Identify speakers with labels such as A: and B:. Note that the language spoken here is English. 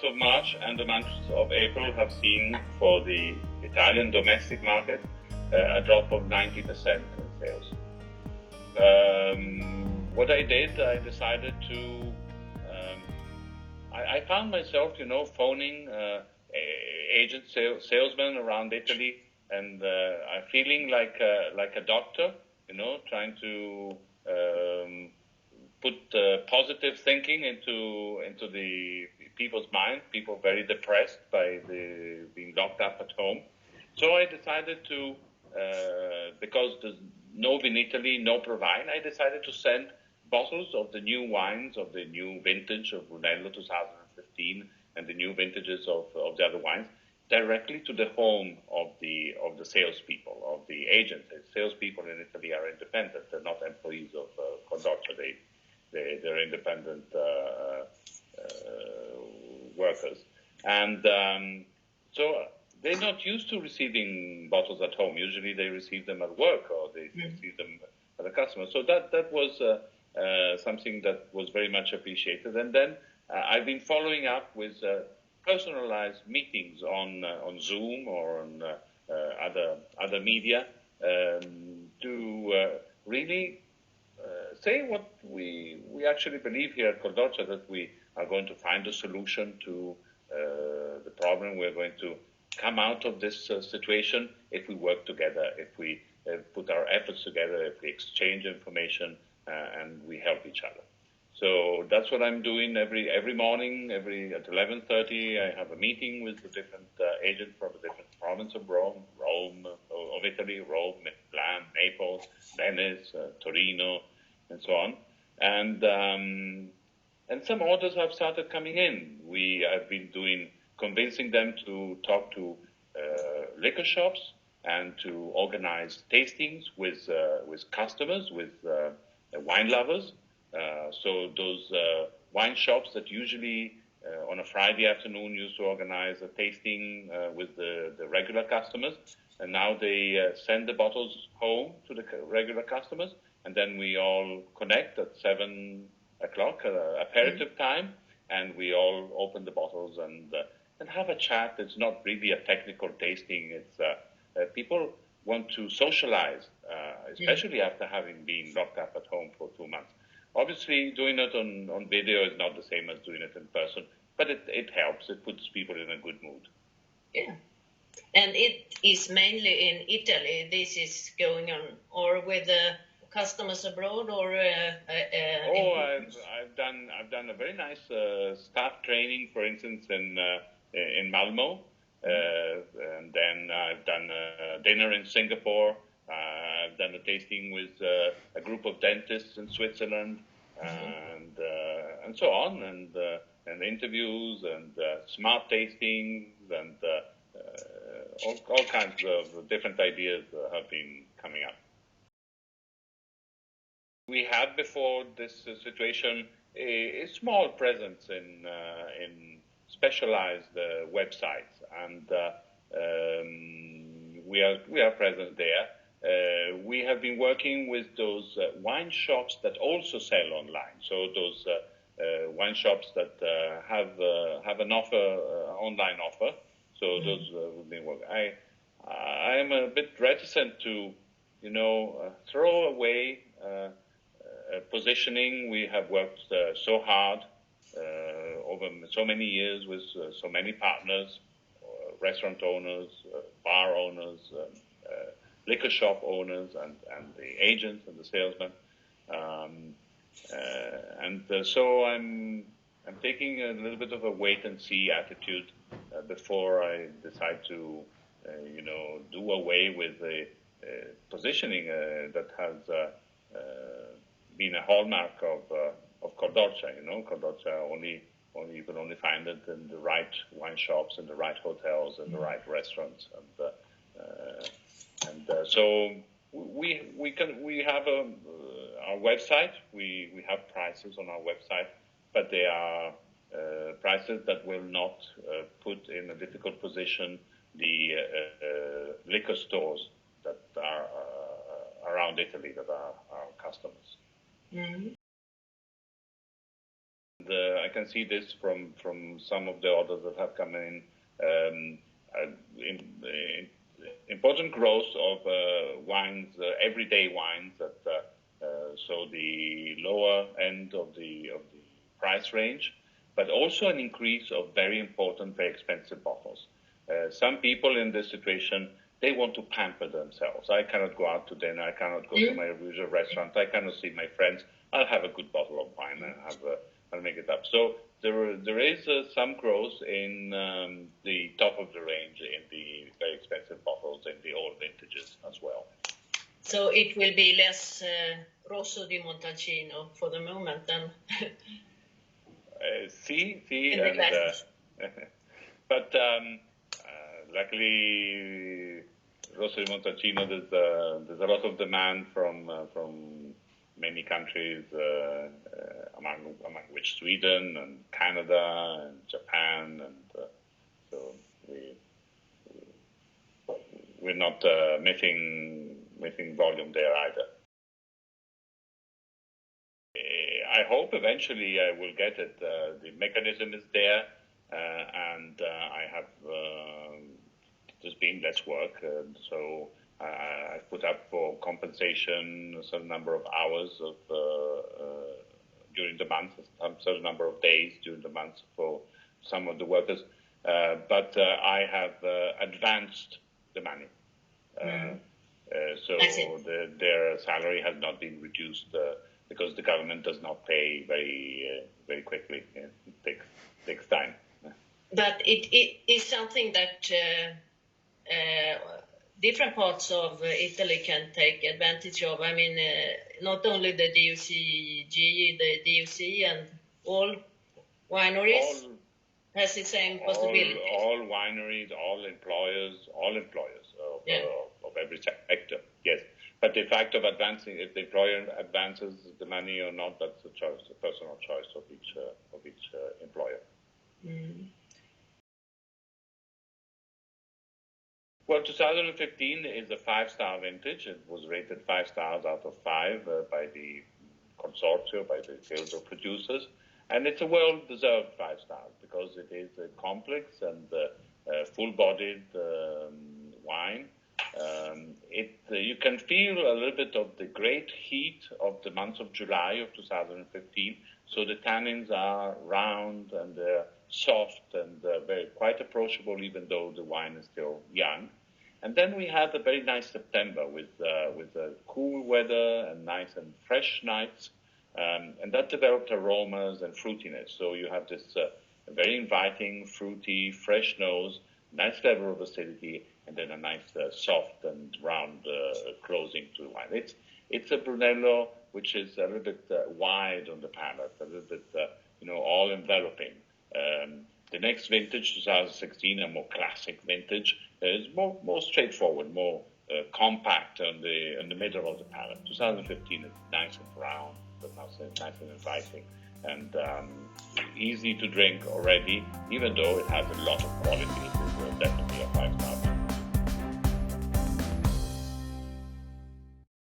A: of March and the months of April have seen for the Italian domestic market a drop of 90% in sales. What I did, I decided to, I found myself, phoning agent salesmen around Italy, and I'm feeling like a doctor, trying to put positive thinking into the people's mind. People very depressed by being locked up at home. So I decided to, because there's no Vinitaly, no Provine, I decided to send bottles of the new wines, of the new vintage of Brunello 2015 and the new vintages of the other wines, directly to the home of the salespeople, of the agents. The salespeople in Italy are independent; they're not employees of Consorzio. They're independent workers, and so they're not used to receiving bottles at home. Usually, they receive them at work or they receive them at a customer. So that was something that was very much appreciated. And then I've been following up with personalized meetings on Zoom or on other media to really say what we actually believe here at Consorzio, that we are going to find a solution to the problem. We're going to come out of this situation if we work together, if we put our efforts together, if we exchange information and we help each other. So that's what I'm doing every morning. At 11:30, I have a meeting with the different agents from the different provinces of of Italy, Rome, Milan, Naples, Venice, Torino, and so on. And some orders have started coming in. We have been convincing them to talk to liquor shops and to organize tastings with customers, with wine lovers. So those wine shops that usually on a Friday afternoon used to organize a tasting with the regular customers, and now they send the bottles home to the regular customers, and then we all connect at 7 o'clock, aperitif time, and we all open the bottles and have a chat. It's not really a technical tasting. It's people want to socialize, especially after having been locked up at home for 2 months. Obviously, doing it on video is not the same as doing it in person, but it helps. It puts people in a good mood.
B: Yeah. And it is mainly in Italy this is going on, or with customers abroad, or
A: I've done a very nice staff training, for instance, in Malmo, and then I've done a dinner in Singapore. I've done a tasting with a group of dentists in Switzerland, and so on, and interviews and smart tastings and all kinds of different ideas have been coming up. We had before this situation a small presence in specialized websites, and we are present there. We have been working with those wine shops that also sell online. So those wine shops that have an offer, online offer. So those we've been working. I am a bit reticent to, throw away positioning. We have worked so hard over so many years with so many partners, restaurant owners, bar owners, liquor shop owners, and the agents and the salesmen. So I'm taking a little bit of a wait and see attitude before I decide to, do away with the positioning that has been a hallmark of Consorzio. Consorzio you can only find it in the right wine shops, in the right hotels, in the right restaurants, so we have our website. We have prices on our website, but they are prices that will not put in a difficult position the liquor stores that are around Italy that are our customers. I can see this from some of the orders that have come in. Important growth of wines, everyday wines, so the lower end of the price range, but also an increase of very important, very expensive bottles. Some people in this situation, they want to pamper themselves. I cannot go out to dinner. I cannot go to my usual restaurant. I cannot see my friends. I'll have a good bottle of wine and I'll make it up. So there is some growth in the top of the range in the very expensive bottles in the old vintages as well.
B: So it will be less Rosso di Montalcino for the moment then.
A: But luckily, Rosso di Montalcino, there's a lot of demand from many countries, among which Sweden and Canada and Japan, and so we're not missing volume there either. I hope eventually I will get it. The mechanism is there, and I have there's been less work, so I put up for compensation a certain number of hours of during the month, a certain number of days during the month for some of the workers, but I have advanced the money. So their salary has not been reduced because the government does not pay very quickly. It takes time.
B: But it is something that different parts of Italy can take advantage of. I mean, not only the DOCG, the DOC and all wineries has the same possibility.
A: All wineries, all employers of every sector, yes. But the fact of advancing, if the employer advances the money or not, that's a choice, a personal choice of each employer.
B: Mm.
A: Well, 2015 is a 5-star vintage. It was rated 5 stars out of 5 by the Consorzio, by the Guild of Producers. And it's a well-deserved 5 stars because it is a complex and full-bodied wine. You can feel a little bit of the great heat of the month of July of 2015. So the tannins are round and soft and quite approachable, even though the wine is still young. And then we had a very nice September with cool weather and nice and fresh nights, and that developed aromas and fruitiness. So you have this very inviting, fruity, fresh nose, nice level of acidity, and then a nice soft and round closing to the wine. It's a Brunello which is a little bit wide on the palate, a little bit all enveloping. The next vintage, 2016, a more classic vintage, is more straightforward, more compact on the middle of the palate. 2015 is nice and round, but nice and inviting, and easy to drink already, even though it has a lot of quality. It is definitely a 5-star.